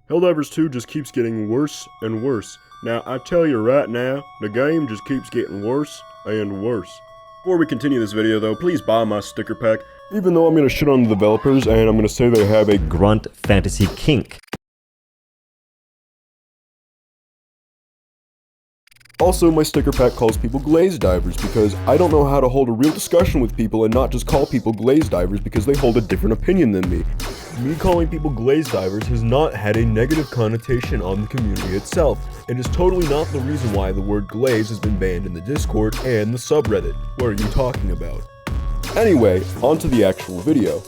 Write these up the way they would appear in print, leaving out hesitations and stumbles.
Helldivers 2 just keeps getting worse and worse. Now, I tell you right now, the game just keeps getting worse and worse. Before we continue this video though, please buy my sticker pack. Even though I'm gonna shit on the developers and I'm gonna say they have a grunt fantasy kink. Also, my sticker pack calls people glaze divers because I don't know how to hold a real discussion with people and not just call people glaze divers because they hold a different opinion than me. Me calling people glaze divers has not had a negative connotation on the community itself, and is totally not the reason why the word glaze has been banned in the Discord and the subreddit. What are you talking about? Anyway, on to the actual video.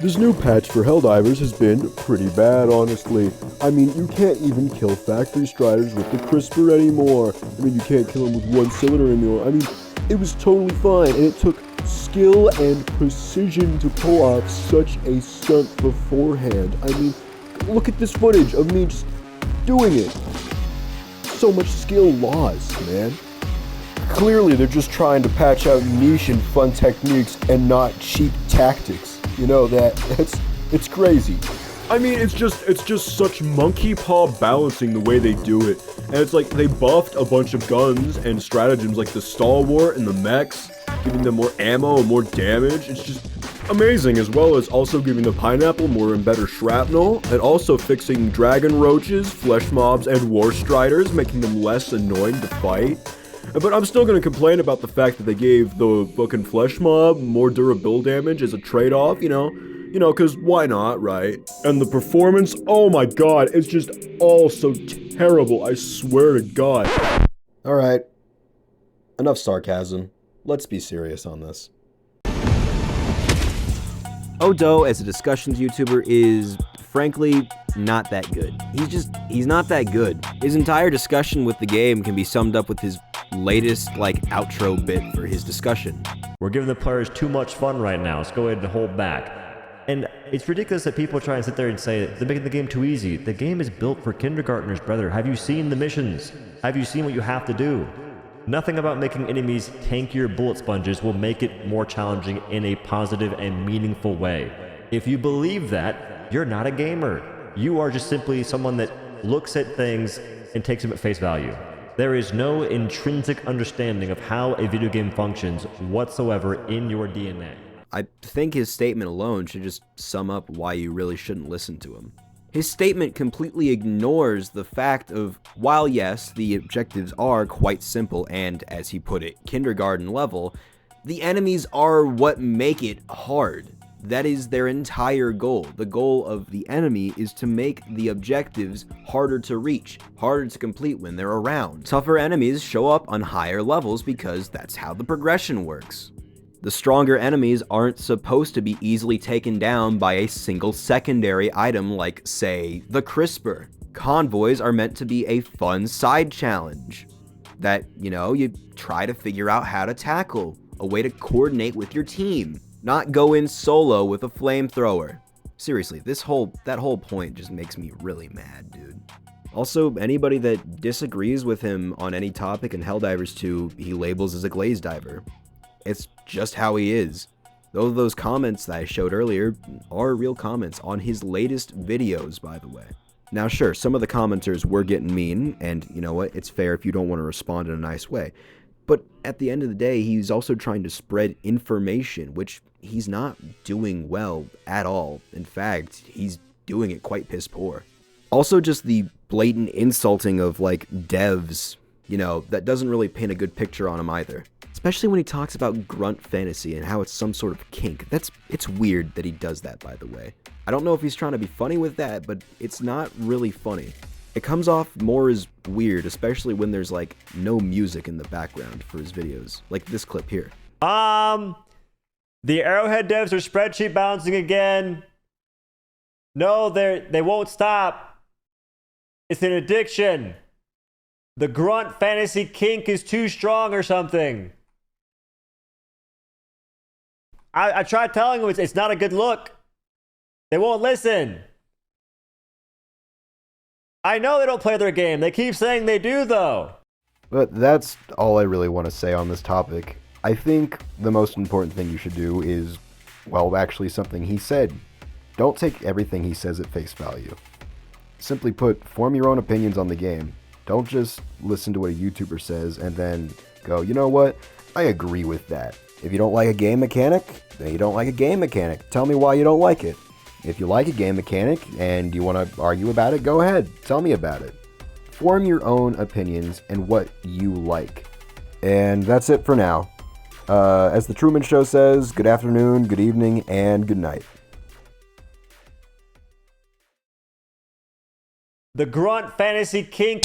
This new patch for Helldivers has been pretty bad, honestly. I mean, you can't even kill factory striders with the crisper anymore. I mean, you can't kill them with one cylinder anymore. I mean, it was totally fine, and it took skill and precision to pull off such a stunt beforehand. I mean, look at this footage of me just doing it. So much skill lost, man. Clearly, they're just trying to patch out niche and fun techniques and not cheap tactics. You know, it's crazy. I mean, it's just such monkey paw balancing the way they do it. And it's like they buffed a bunch of guns and stratagems like the stalwart and the mechs, giving them more ammo and more damage. It's just amazing, as well as also giving the pineapple more and better shrapnel, and also fixing dragon roaches, flesh mobs, and war striders, making them less annoying to fight. But I'm still gonna complain about the fact that they gave the fucking flesh mob more durable damage as a trade-off, you know, cause why not, right? And the performance, oh my god, it's just all so terrible, I swear to god. Alright, enough sarcasm. Let's be serious on this. Ohdough as a discussions YouTuber is, frankly, not that good. He's not that good. His entire discussion with the game can be summed up with his latest, outro bit for his discussion. We're giving the players too much fun right now, let's go ahead and hold back. And it's ridiculous that people try and sit there and say they're making the game too easy. The game is built for kindergartners, brother. Have you seen the missions? Have you seen what you have to do? Nothing about making enemies tankier bullet sponges will make it more challenging in a positive and meaningful way. If you believe that, you're not a gamer. You are just simply someone that looks at things and takes them at face value. There is no intrinsic understanding of how a video game functions whatsoever in your DNA. I think his statement alone should just sum up why you really shouldn't listen to him. His statement completely ignores the fact of, while yes, the objectives are quite simple and, as he put it, kindergarten level, the enemies are what make it hard. That is their entire goal. The goal of the enemy is to make the objectives harder to reach, harder to complete when they're around. Tougher enemies show up on higher levels because that's how the progression works. The stronger enemies aren't supposed to be easily taken down by a single secondary item like, say, the crisper. Convoys are meant to be a fun side challenge that, you try to figure out how to tackle, a way to coordinate with your team. Not go in solo with a flamethrower. Seriously, that whole point just makes me really mad, dude. Also, anybody that disagrees with him on any topic in Helldivers 2, he labels as a glaze diver. It's just how he is. Though those comments that I showed earlier are real comments on his latest videos, by the way. Now sure, some of the commenters were getting mean, and you know what, it's fair if you don't want to respond in a nice way. But at the end of the day, he's also trying to spread information, which he's not doing well at all. In fact, he's doing it quite piss poor. Also, just the blatant insulting of, devs, that doesn't really paint a good picture on him either. Especially when he talks about grunt fantasy and how it's some sort of kink. It's weird that he does that, by the way. I don't know if he's trying to be funny with that, but it's not really funny. It comes off more as weird, especially when there's, no music in the background for his videos. Like this clip here. The Arrowhead devs are spreadsheet bouncing again. No, they won't stop. It's an addiction. The grunt fantasy kink is too strong or something. I tried telling them it's not a good look. They won't listen. I know they don't play their game. They keep saying they do, though. But that's all I really want to say on this topic. I think the most important thing you should do is, well, actually something he said. Don't take everything he says at face value. Simply put, form your own opinions on the game. Don't just listen to what a YouTuber says and then go, you know what? I agree with that. If you don't like a game mechanic, then you don't like a game mechanic. Tell me why you don't like it. If you like a game mechanic and you want to argue about it, go ahead. Tell me about it. Form your own opinions and what you like. And that's it for now. As the Truman Show says, good afternoon, good evening, and good night. The Grunt Fantasy Kink